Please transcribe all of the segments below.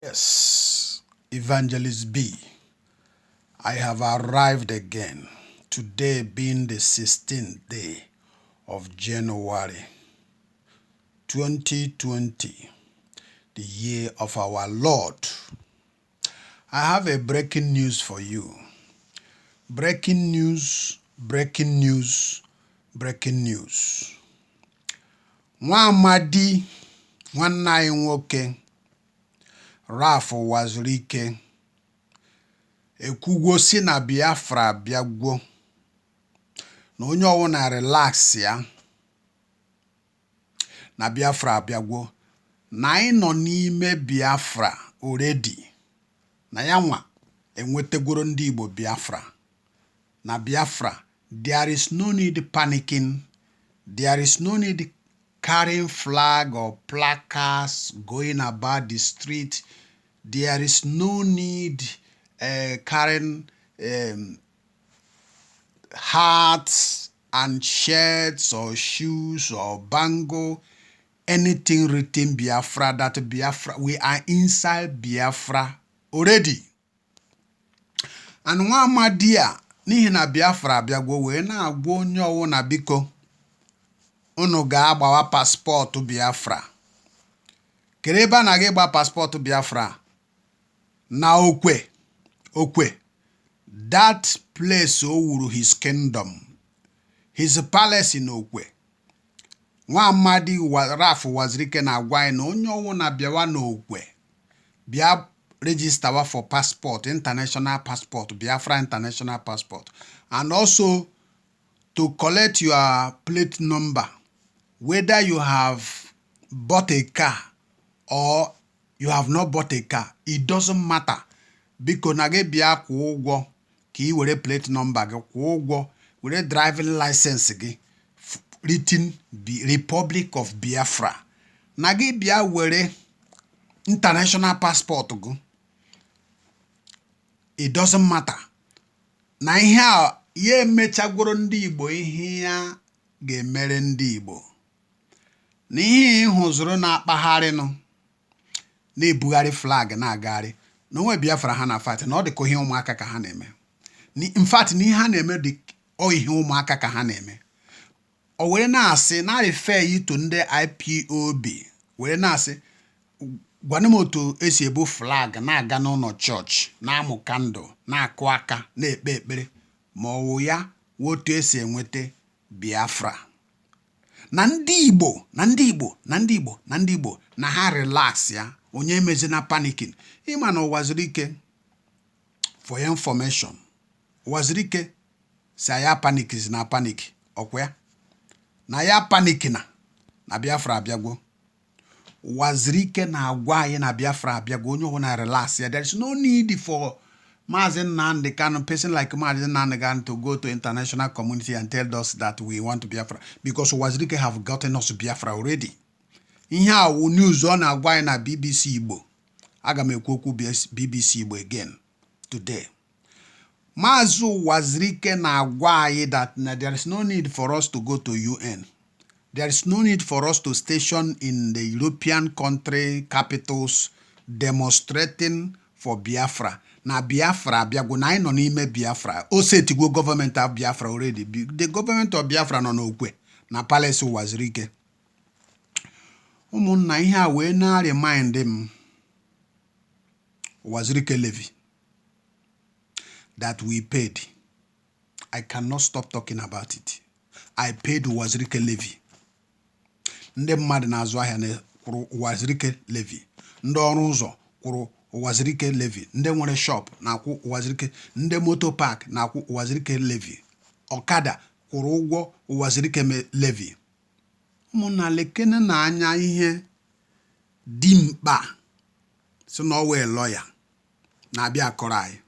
Yes, Evangelist B, I have arrived again, today being the 16th day of January 2020, the year of our Lord. I have a breaking news for you. Breaking news, breaking news, breaking news. Nwa amadi nwanne anyị nwoke Ralph Wazirike ekwugwo si na Biafra bịagwo na onye ọwụna relax ya na Biafra abịagwo na anyị nọ n'ime Biafra already na ya nwa enwetegoro ndị Igbo Biafra na Biafra. There is no need panicking. There is no need carrying flag or placards going about the street. There is no need carrying hats and shirts or shoes or bangle, anything written Biafra, that Biafra, we are inside Biafra already. And nwa amadi a n'ihi na Biafra abịagwo wee na-agwa onye ọwụna biko unu ga-agbawa paspọtụ Biafra. Kere ebe a na-aga ịgba paspọtụ Biafra na Okwe. That place o wuru his kingdom, his palace in Okwe. Nwa amadi Ralph Wazirike na-agwa anyị na onye ọwụna bịawa n'Okwe bịa register for passport, international passport, Biafra international passport, and also to collect your plate number, whether you have bought a car or you have not bought a car, it doesn't matter. Biko na gị bịa kwụọ ụgwọ ka ị were plate number gị, kwụọ ụgwọ were driving license gị written Republic of Biafra, na gị bịa were international passport gị. It doesn't matter. Na ihe a ya emechagworo ndị Igbo ihe ya ga-emere ndị Igbo. Na ihe ịhụzụrụ na-akpagharịnụ na-ebugharị flag na-agagharị na onwe Biafra ha na fight na ọ dị ka ihe ụmụaka ka ha na-eme. In fact, na ihe ha na-eme dị ihe ụmụaka ka ha na-eme. O were na-asị na refer you to ndị IPOB, were na-asị gwana m otu esi ebu flag na-aga n'ụlọ chọọchị na-amụ kandụl na-akụ aka na-ekpe ekpere, ma ọ wụ ya otu esi enweta Biafra. Na ndị Igbo na ha relax ya, onye emezi na panicking. Ịma na Wazirike, for your information, Wazirike si ya panic is na panic ọkwa ya na ya panic na Biafra abịagwo. Wazirike na-agwa anyị na Biafra abịagwo, onye ọbụla relax ya. There is no need for Mazi Nnamdi Kanu, person like Mazi Nnamdi Kanu, to go to international community and tell us that we want Biafra, because Wazirike have gotten us Biafra already. Ihe a wụ news ọ na-agwa anyị na BBC Igbo. Aga m ekwu okwu BBC Igbo again today. Mazi Wazirike na-agwa anyị that there is no need for us to go to UN. There is no need for us to station in the European country capitals demonstrating for Biafra. Na Biafra abịagwo na anyị nọ n'ime Biafra. O setigwo government of Biafra already. The government of Biafra nọ n'Okwe na Palace Wazirike. Ụmụnna, ihe a wee na-remind m Wazirike levy that we paid. I cannot stop talking about it. I paid Wazirike levy. Ndị mmadụ na-azụ ahịa na kwụrụ Wazirike levy. Ndị ọrụ ụzọ kwụrụ Wazirike levy. Ndị nwere shop na-akwụ Wazirike. Ndị moto park na-akwụ Wazirike levy. Ọkada kwụrụ ụgwọ Wazirike levy. Ụmụnna, lekene na anya ihe dị mkpa si na ọwa lawyer na-abịa akọrọ anyị.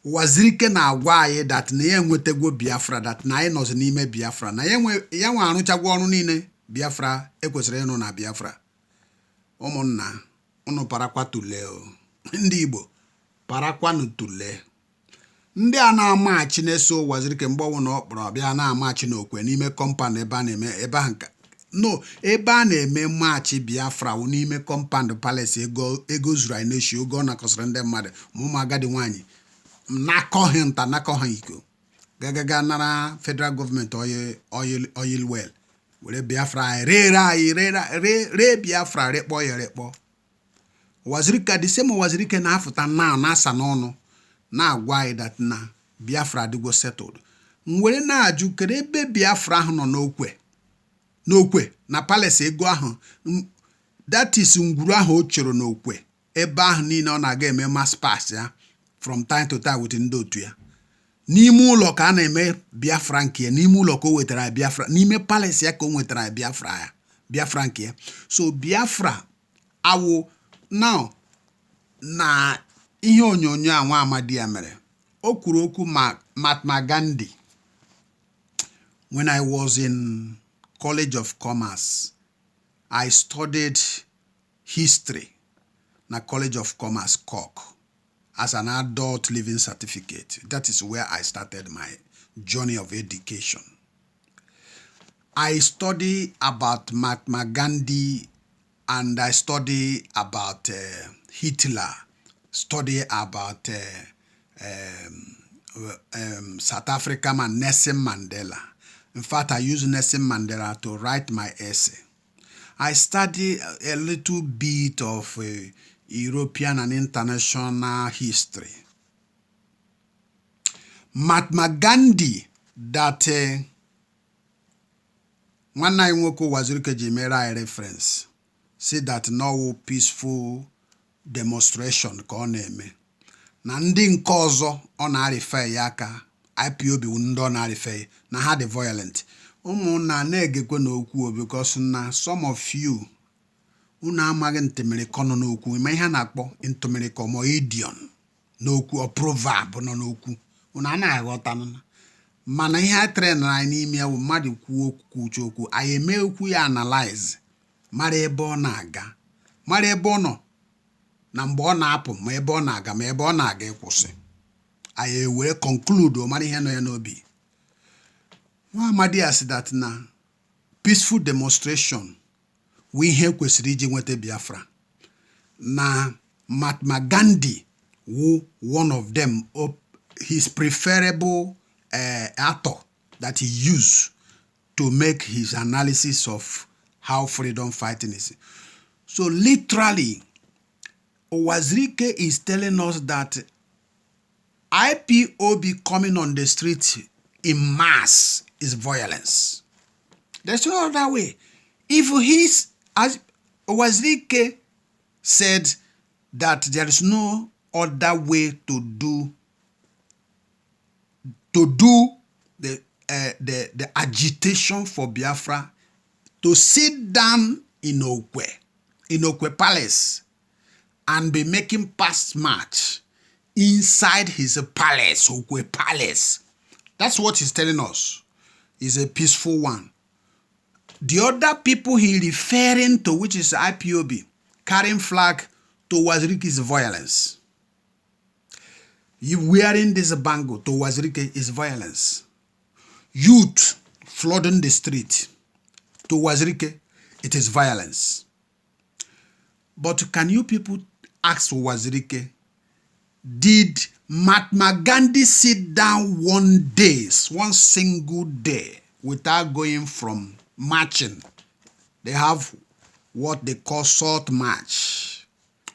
Wazirike na-agwa anyị that na ya enwetegwo Biafra, that na anyị nọzi n'ime Biafra, na ya nwe arụchagwo ọrụ niile Biafra ekwesịrị ịnụ na Biafra. Ụmụnna, unu parakwa tule o. Ndị Igbo parakwanụ tule. Ndị a na-amachi na-eso Wazirike mgbe ọnwụ na ọkpọrọ bịa na-amachi n'Okwe n'ime compound ebe a na-eme ebe ahụ no ebe a na-eme maachị Biafra n'ime compound palace ego zuru anyị n'echi oge ọ nakọsịrị ndị mmadụ ma ụmụ agadi nwaanyị nakọghị nta nakọghị iko gagaga nara federal gọọmenti oil well were Biafra anyị ree Biafra rekpọ ya rekpọ. Wazirika dị same Wazirike na-afụta na-asa n'ọnụ na-agwa anyị that na Biafra adịgo settled. Mwere na-ajụ kedu ebe Biafra ahụ nọ n'okwe na palace ego ahụ, that is ngwuru ahụ o chọrọ n'okwe ebe ahụ niile ọ na-aga eme mass pass ya from time to time with ndị otu ya. N'ime ụlọ ka a na-eme Biafra nke ya, n'ime ụlọ ka o wetara Biafra, n'ime palace ya ka o nwetara Biafra nke ya. So Biafra awụ now na ihe onyonyo a nwa amadi ya mere o kwuru okwu Mahatma Gandhi. When I was in College of Commerce, I studied history na College of Commerce Cork as an adult living certificate. That is where I started my journey of education. I study about Mahatma Gandhi and I study about Hitler, study about South Africa man Nelson Mandela. In fact, I use Nelson Mandela to write my essay. I study a little bit of European and international history. Mahatma Gandhi that one I nwoko Wazirike Jimera reference say that no peaceful demonstration ka ọ na-eme na ndị nke ọzọ ọ na-arife ya aka IPOB ndị ọ na-arife na ha dị violent. Ụmụnna na-egekwe n'okwu because na some of you unu amaghị ntemerịkọ nọ n'okwu ime ihe na-akpọ ntemerịkọ ma idiom n'okwu o proverb nọ n'okwu unu anaghị nụ mana ihe a train anyị n'ime ya bụ mmadụ kwuo okwu anyị eme okwu ya analyze mara ebe ọ na-aga mara ebe ọ nọ na mgbe ọ na-apụ ma ebe ọ na-aga ma ebe ọ na-aga ịkwụsị anyị were conclude mara ihe nọ ya n'obi. Nwa amadi ya sị that na peaceful demonstration we ihe kwesịrị iji nweta Biafra na Mahatma Gandhi who one of them his preferable author that he used to make his analysis of how freedom fighting is. So literally Wazirike is telling us that IPOB coming on the street in mass is violence. There's no other way. If as Wazirike said that there is no other way to do the agitation for Biafra, to sit down in Okwe Palace and be making past march inside his palace, Okwe Palace. That's what he's telling us. Is a peaceful one. The other people he referring to, which is IPOB, carrying flag to Wazirike is violence. You wearing this bangle to Wazirike is violence. Youth flooding the street to Wazirike, it is violence. But can you people ask Wazirike, did Mahatma Gandhi sit down one single day without going from marching? They have what they call salt march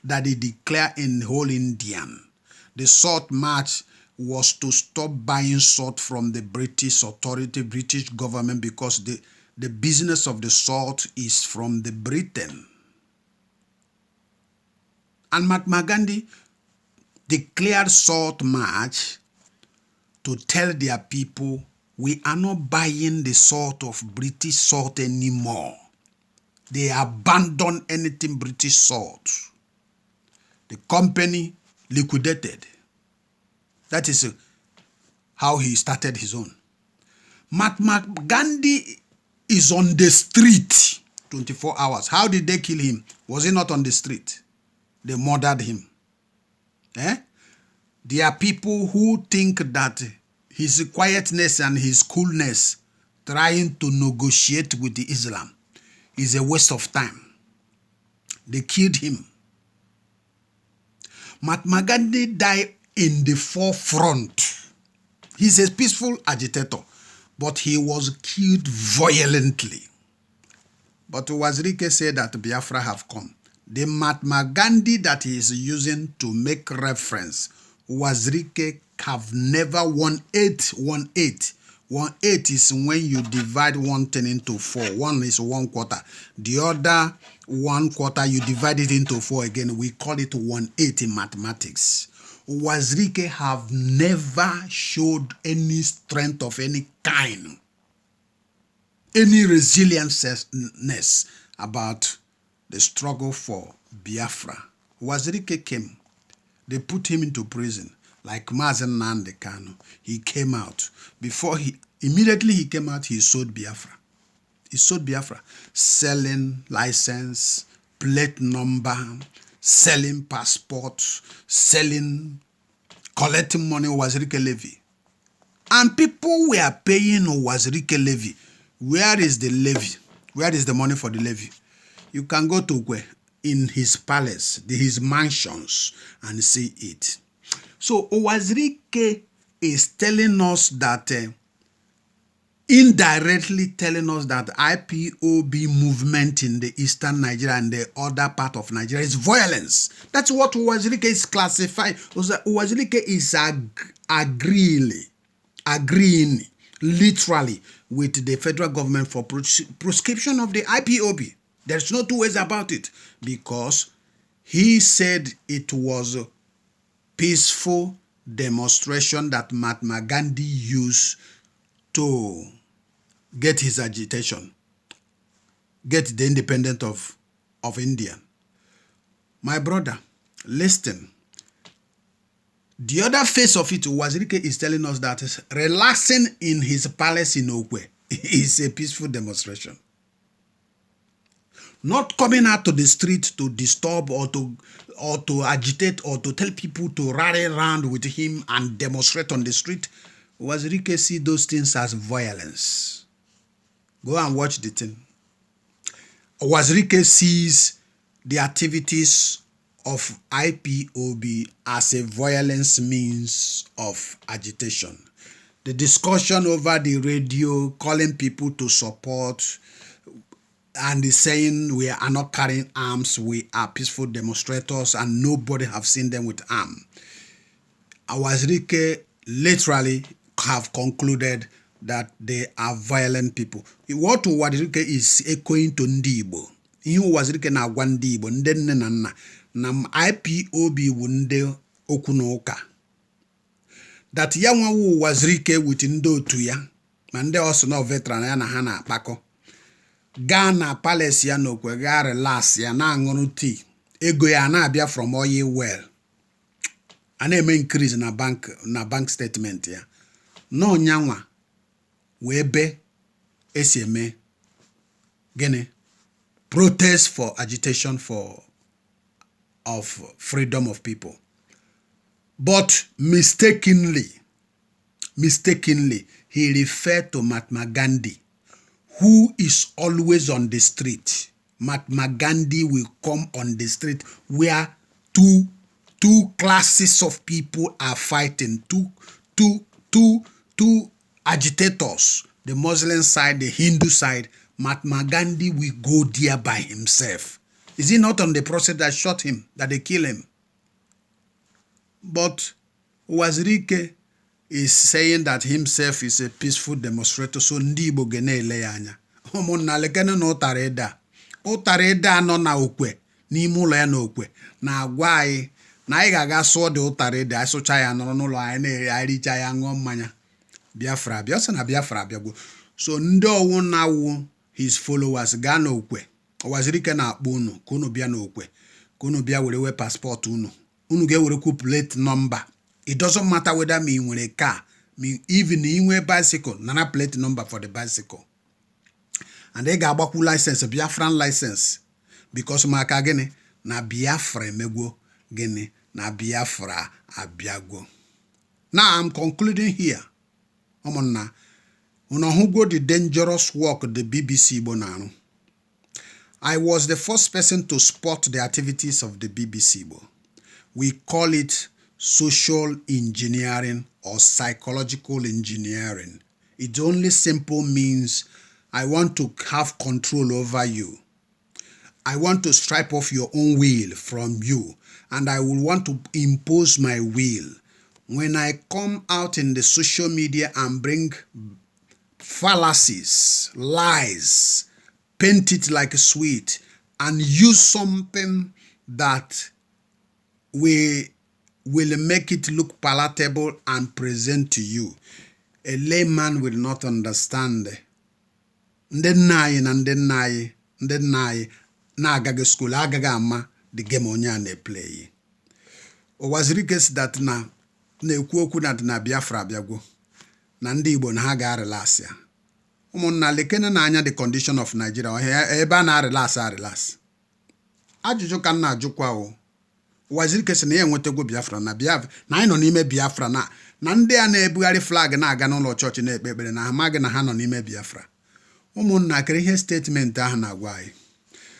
that they declare in whole Indian. The salt march was to stop buying salt from the British authority, British government, because the business of the salt is from the Britain. And Mahatma Gandhi declared salt march to tell their people, we are not buying the salt of British salt anymore. They abandoned anything British salt. The company liquidated. That is how he started his own. Mahatma Gandhi is on the street 24 hours. How did they kill him? Was he not on the street? They murdered him. There are people who think that his quietness and his coolness trying to negotiate with the Islam is a waste of time. They killed him. Mahatma Gandhi died in the forefront. He's a peaceful agitator, but he was killed violently. But Wazirike said that Biafra have come. The Mahatma Gandhi that he is using to make reference, Wazirike have never 1/8. 1/8. 1/8 is when you divide one thing into 4. One is 1/4. The other 1/4 you divide it into 4 again. We call it 1/8 in mathematics. Wazirike have never showed any strength of any kind, any resilience about the struggle for Biafra. Wazirike came. They put him into prison. Like Mazen Nnamdi Kanu. He came out. Immediately he came out, he sold Biafra. He sold Biafra. Selling license, plate number, selling passports, collecting money, Wazirike levy. And people were paying Wazirike levy. Where is the levy? Where is the money for the levy? You can go to in his palace, his mansions, and see it. So Wazirike is telling us that, indirectly telling us that IPOB movement in the eastern Nigeria and the other part of Nigeria is violence. That's what Wazirike is classifying. Wazirike is agreeing literally with the federal government for proscription of the IPOB. There's no two ways about it, because he said it was a peaceful demonstration that Mahatma Gandhi used to get his agitation, get the independence of India. My brother, listen. The other face of it, Wazirike is telling us that relaxing in his palace in Okwe is a peaceful demonstration. Not coming out to the street to disturb or to agitate or to tell people to rally around with him and demonstrate on the street. Wazirike see those things as violence. Go and watch the thing. Wazirike sees the activities of IPOB as a violence means of agitation. The discussion over the radio, calling people to support, and is saying we are not carrying arms, we are peaceful demonstrators, and nobody have seen them with arms. Wazirike literally have concluded that they are violent people. What Wazirike is echoing to ndị Igbo. Ihe Wazirike na-agwa ndị Igbo, ndị nne na nna, na IPOB wu ndị okwu na ụka. That ya nwa wu Wazirike with ndị otu ya, ma ndị ọsọ na veteran ya na ha na-akpakọ. Gaa na palace ya n'Okwe, gaa relax ya na aṅụrụ tea. Ego ya na-abịa from oil well. A na-eme increase na bank statement ya. No nyanwa wee be esi eme gịnị? Protest for agitation of freedom of people. But mistakenly, he referred to Mahatma Gandhi, who is always on the street. Mahatma Gandhi will come on the street where two classes of people are fighting, two agitators, the Muslim side, the Hindu side. Mahatma Gandhi will go there by himself. Is he not on the process that shot him, that they kill him? But Wazirike is saying that himself is a peaceful demonstrator, so ndị Igbo ga-ele ya anya. Ụmụnna lekene na ụtara ede anọ na Okwe, n'ime ụlọ ya na Okwe, na-agwa anyị na anyị ga-aga sụọ dị ụtara ede, anyị sụcha ya nọrọ n'ụlọ anyị na-ericha ya ṅụọ mmanya. Biafra abịa, ọ sị na Biafra abịagwo. So ndị ọwụ na-awụ his followers gaa na Okwe. Wazirike na-akpọ unu ka unu bịa na Okwe, ka unu bịa were passport unu. Unu ga-ewerekwu plate number. It doesn't matter whether me nwere car, even inwe bicycle, nana plate number for the bicycle. And they ga-agbakwu license, Biafran license, because maka gịnị na Biafra emegwo, gịnị na Biafra abịagwo. Now I'm concluding here. Ụmụnna, unu hụgo the dangerous work the BBC Igbo na-arụ. I was the first person to spot the activities of the BBC. We call it social engineering or psychological engineering. It only simple means I want to have control over you. I want to strip off your own will from you, and I will want to impose my will. When I come out in the social media and bring fallacies, lies, paint it like a sweet, and use something that we will make it look palatable and present to you, a layman will not understand. Ndị nna anyị na ndị nna anyị na-agaghị school agaghị ama the game onye a na-eplay. Ụwazirike si that na-ekwu okwu na Biafra abịagwo na ndị Igbo na ha ga-relax ya. Ụmụnna lekene na anya the condition of Nigeria ebe a na-relax ajụjụ ka m na-ajụkwa o. Ụwazirike si na ya enwetagwo Biafra na anyị nọ n'ime Biafra na ndị a na-ebugharị flag na-aga n'ụlọ chọọchị na-ekpe ekpere na ha amaghị na ha nọ n'ime Biafra. Ụmụnna kere ihe statement ahụ na-agwa anyị.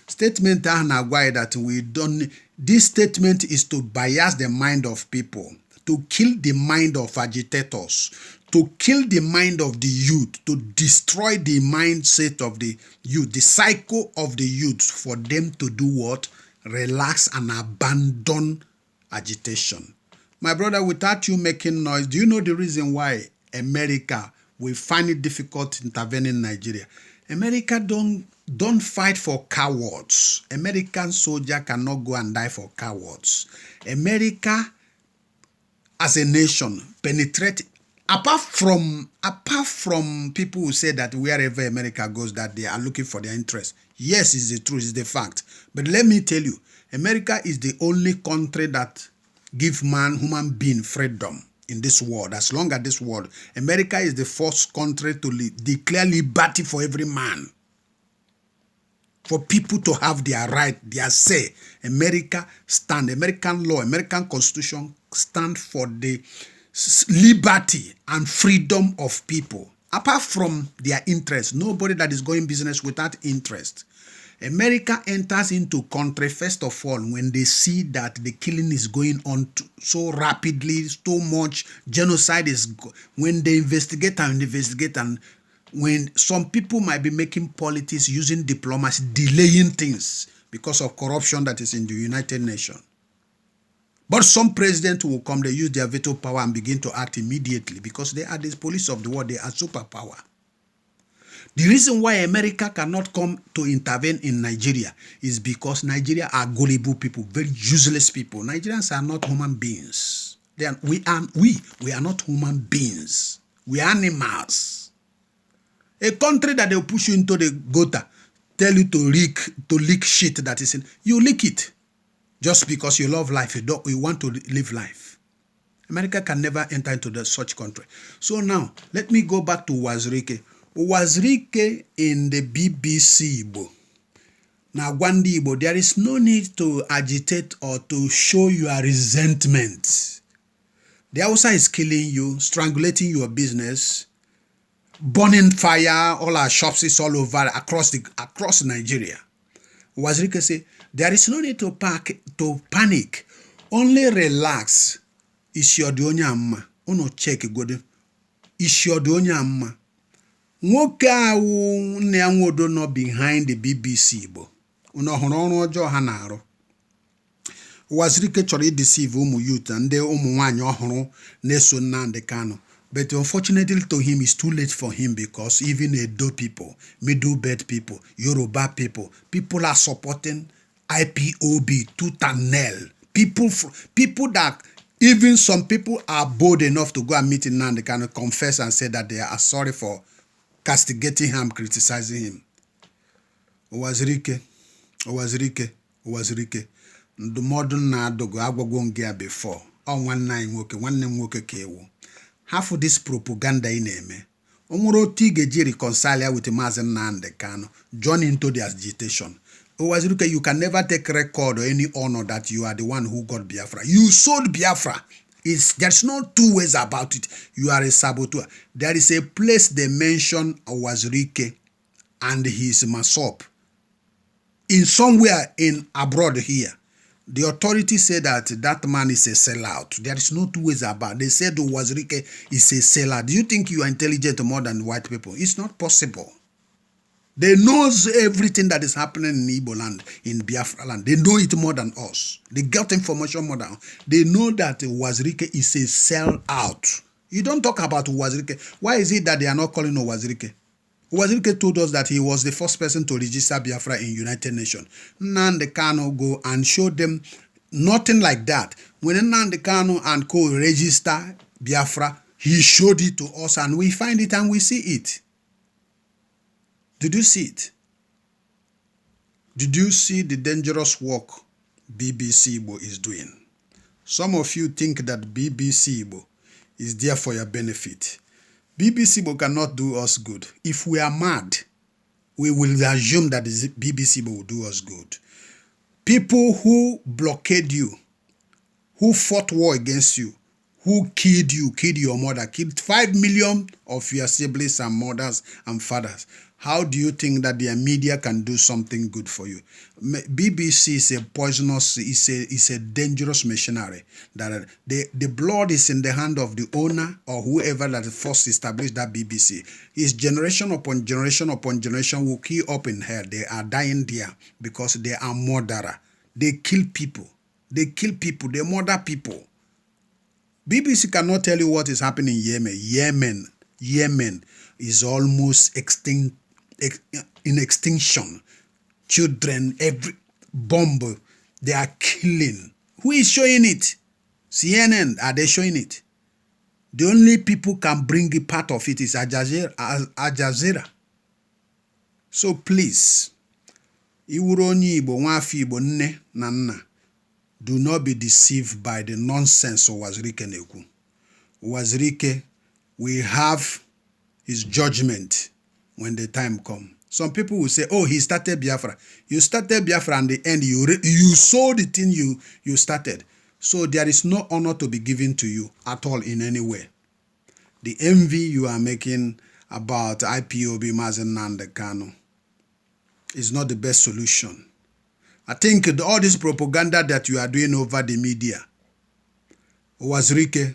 Statement ahụ na-agwa anyị that we don't. This statement is to bias the mind of people, to kill the mind of agitators, to kill the mind of the youth, to destroy the mindset of the youth, the cycle of the youth, for them to do what? Relax and abandon agitation. My brother, without you making noise, do you know the reason why America will find it difficult intervening in Nigeria? America don't fight for cowards. American soldier cannot go and die for cowards. America as a nation penetrate, apart from people who say that wherever America goes that they are looking for their interest. Yes, it's the truth, it's the fact. But let me tell you, America is the only country that give human being freedom in this world. As long as this world, America is the first country to declare liberty for every man. For people to have their right, their say. American law, American Constitution stand for the liberty and freedom of people. Apart from their interest, nobody that is going business without interest. America enters into country, first of all, when they see that the killing is going on so rapidly, so much genocide is, when they investigate, and when some people might be making politics using diplomacy, delaying things because of corruption that is in the United Nations. But some president will come, they use their veto power and begin to act immediately because they are the police of the world, they are superpower. The reason why America cannot come to intervene in Nigeria is because Nigeria are gullible people, very useless people. Nigerians are not human beings. We are not human beings. We are animals. A country that they will push you into the gutter, tell you to lick shit that is in, you lick it. Just because you love life, you want to live life. America can never enter into such country. So now, let me go back to Ụwazirike. Ụwazirike in the BBC Igbo. Now, Gwandi Igbo, there is no need to agitate or to show your resentment. The Hausa is killing you, strangulating your business, burning fire, all our shops is all over across Nigeria. Ụwazirike say, there is no need to panic. Only relax. Isiodi onye amma. Uno check good. Isiodi onye amma. Nwoke ahụ nne ya nwodo nọ behind the BBC Igbo. Uno hụrụ ọrụ ọjọọ ha na-arụ. Ụwazirike chọrọ ideceive ụmụ youth and ndị ụmụ nwaanyị ọhụrụ na-eso Nnamdi Kanu. But unfortunately to him, it's too late for him because even Edo people, Middle Belt people, Yoruba people are supporting IPOB tooth and nail. People that even some people are bold enough to go and meet Nnamdi Kanu, confess and say that they are sorry for castigating him, criticizing him. Ụwazirike. Ndụmọdụ na-adọgo agwagwo ngea before. Nwanne anyị nwoke, nwanne m nwoke ka ewu. Half of this propaganda in eme. Onwere otu ị ga-eji reconcile with Maazị Nnamdi Kanu, join into the agitation. Ụwazirike, you can never take record or any honor that you are the one who got Biafra. You sold Biafra. There's no two ways about it. You are a saboteur. There is a place they mention Ụwazirike and his Masop. in somewhere in abroad here, the authorities say that that man is a sellout. There is no two ways about it. They said Wazirike is a sellout. Do you think you are intelligent more than white people? It's not possible. They know everything that is happening in Igbo land, in Biafra land. They know it more than us. They get information more than us. They know that Wazirike is a sellout. You don't talk about Wazirike. Why is it that they are not calling Wazirike? Wazirike told us that he was the first person to register Biafra in United Nations. Nnamdi Kanu go and show them nothing like that. When Nnamdi Kanu and co register Biafra, he showed it to us and we find it and we see it. Did you see it? Did you see the dangerous work BBC Igbo is doing? Some of you think that BBC Igbo is there for your benefit. BBC Igbo cannot do us good. If we are mad, we will assume that BBC Igbo will do us good. People who blockade you, who fought war against you, who killed you, killed your mother, killed 5 million of your siblings and mothers and fathers. How do you think that their media can do something good for you? BBC is a poisonous, is a dangerous machinery. That the blood is in the hand of the owner or whoever that first established that BBC. His generation upon generation will kill up in hell. They are dying there because they are murderer. They kill people. They kill people. They murder people. BBC cannot tell you what is happening in Yemen. Yemen is almost extinct. In extinction. Children, every bomb, they are killing. Who is showing it? CNN, are they showing it? The only people can bring a part of it is Al Jazeera. So please, Iwuru onye Igbo, Nwaafọ Igbo, nne na nna, do not be deceived by the nonsense of Wazirike Nekwu. Wazirike will have his judgment when the time comes. Some people will say, oh, he started Biafra. You started Biafra and the end, you sold the thing you started. So there is no honor to be given to you at all in any way. The envy you are making about IPOB Mazen Nnamdi Kanu is not the best solution. I think all this propaganda that you are doing over the media, Wazirike,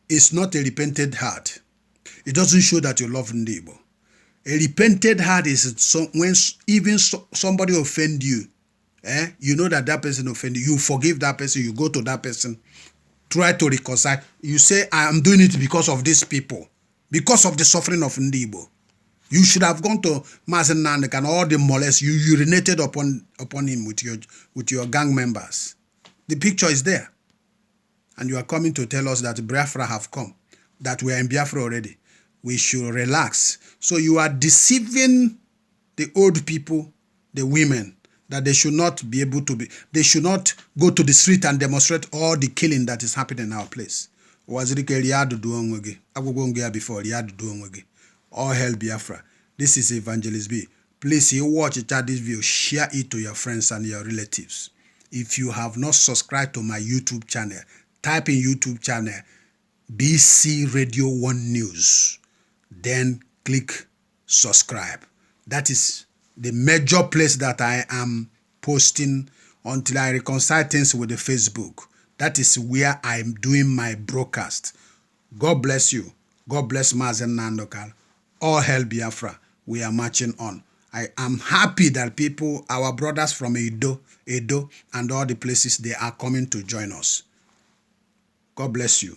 is not a repented heart. It doesn't show that you love Ndibo. A repented heart is when even somebody offend you, you know that that person offended you, forgive that person, you go to that person, try to reconcile. You say, I am doing it because of these people, because of the suffering of Ndibo. You should have gone to Mazen Nnamdi and all the molest. You urinated upon him with your gang members. The picture is there. And you are coming to tell us that Biafra have come, that we are in Biafra already. We should relax. So you are deceiving the old people, the women, that they should not be able to be, they should not go to the street and demonstrate all the killing that is happening in our place. Wazirike Riyadu Duonwege. Agwagwongea before Riyadu Duonwege. All hell Biafra. This is Evangelist B. Please, you watch this video, share it to your friends and your relatives. If you have not subscribed to my YouTube channel, type in YouTube channel BC Radio 1 News. Then click subscribe. That is the major place that I am posting until I reconcile things with the Facebook. That is where I'm doing my broadcast. God bless you. God bless Mazen Nnamdi Kanu. All hell Biafra. We are marching on. I am happy that people, our brothers from Edo, and all the places, they are coming to join us. God bless you.